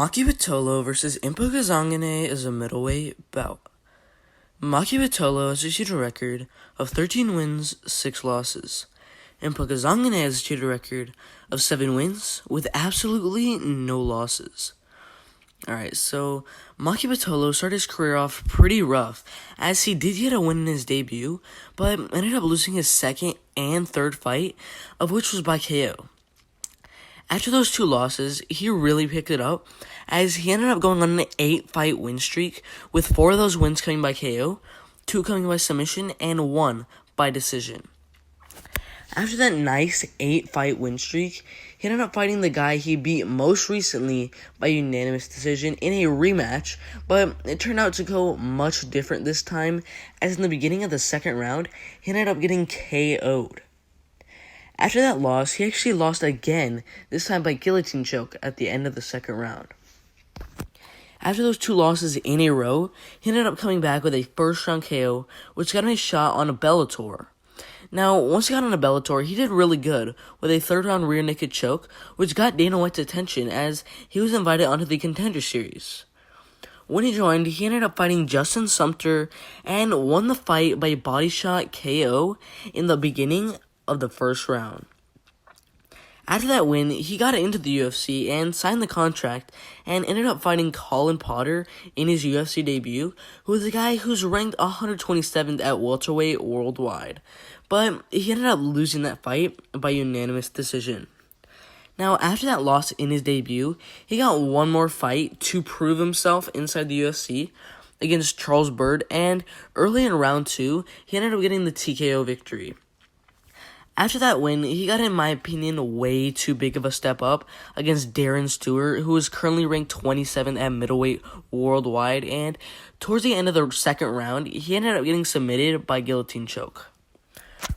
Maki Pitolo versus Impa Kasanganay is a middleweight bout. Maki Pitolo has achieved a record of 13 wins, 6 losses. Impa Kasanganay has achieved a record of 7 wins with absolutely no losses. Alright, so Maki Pitolo started his career off pretty rough, as he did get a win in his debut, but ended up losing his second and third fight, of which was by KO. After those 2 losses, he really picked it up, as he ended up going on an 8-fight win streak, with 4 of those wins coming by KO, 2 coming by submission, and 1 by decision. After that nice 8-fight win streak, he ended up fighting the guy he beat most recently by unanimous decision in a rematch, but it turned out to go much different this time, as in the beginning of the second round, he ended up getting KO'd. After that loss, he actually lost again, this time by guillotine choke at the end of the second round. After those 2 losses in a row, he ended up coming back with a first-round KO, which got him a shot on a Bellator. Now, once he got on a Bellator, he did really good with a third-round rear naked choke, which got Dana White's attention as he was invited onto the Contender Series. When he joined, he ended up fighting Justin Sumter and won the fight by body shot KO in the beginning of the first round. After that win, he got into the UFC and signed the contract and ended up fighting Colin Potter in his UFC debut, who is a guy who's ranked 127th at welterweight worldwide. But he ended up losing that fight by unanimous decision. Now, after that loss in his debut, he got one more fight to prove himself inside the UFC against Charles Byrd, and early in round 2, he ended up getting the TKO victory. After that win, he got, in my opinion, way too big of a step up against Darren Stewart, who is currently ranked 27th at middleweight worldwide, and towards the end of the second round, he ended up getting submitted by guillotine choke.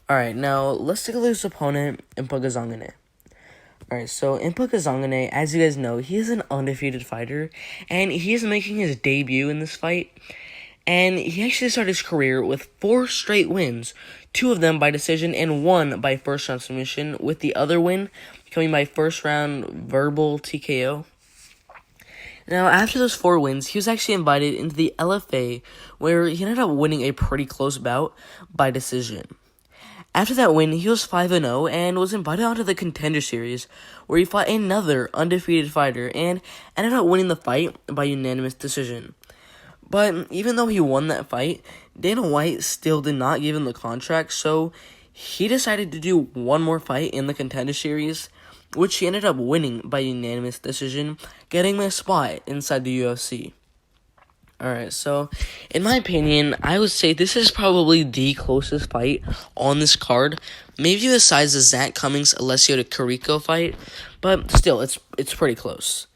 Alright, now let's take a look at his opponent, Impa Kasanganay. Alright, so Impa Kasanganay, as you guys know, he is an undefeated fighter, and he is making his debut in this fight. And he actually started his career with 4 straight wins, 2 of them by decision and 1 by first-round submission, with the other win coming by first-round verbal TKO. Now, after those 4 wins, he was actually invited into the LFA, where he ended up winning a pretty close bout by decision. After that win, he was 5-0 and was invited onto the Contender Series, where he fought another undefeated fighter and ended up winning the fight by unanimous decision. But even though he won that fight, Dana White still did not give him the contract, so he decided to do one more fight in the Contender Series, which he ended up winning by unanimous decision, getting a spot inside the UFC. Alright, so in my opinion, I would say this is probably the closest fight on this card, maybe besides the Zach Cummings-Alessio de Carrico fight, but still, it's pretty close.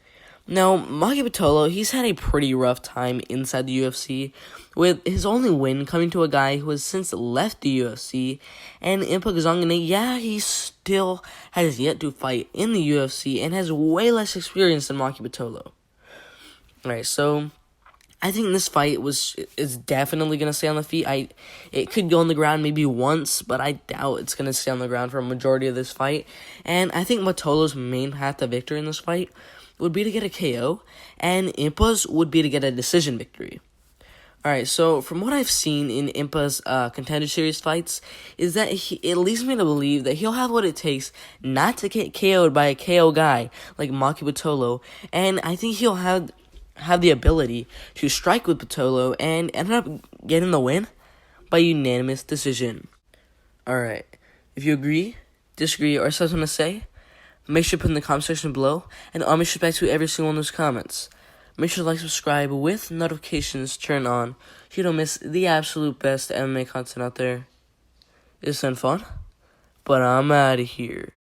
Now, Maki Pitolo, he's had a pretty rough time inside the UFC, with his only win coming to a guy who has since left the UFC, and Impa Kasanganay, yeah, he still has yet to fight in the UFC and has way less experience than Maki Pitolo. Alright, so I think this fight is definitely going to stay on the feet. It could go on the ground maybe once, but I doubt it's going to stay on the ground for a majority of this fight, and I think Pitolo's main path to victory in this fight would be to get a KO, and Impa's would be to get a decision victory. Alright, so from what I've seen in Impa's Contender Series fights, is that it leads me to believe that he'll have what it takes not to get KO'd by a KO guy like Maki Pitolo, and I think he'll have the ability to strike with Pitolo and end up getting the win by unanimous decision. Alright, if you agree, disagree, or something to say, make sure to put in the comment section below, and I'll make sure to back to every single one of those comments. Make sure to like, subscribe with notifications turned on so you don't miss the absolute best MMA content out there. It's been fun, but I'm out of here.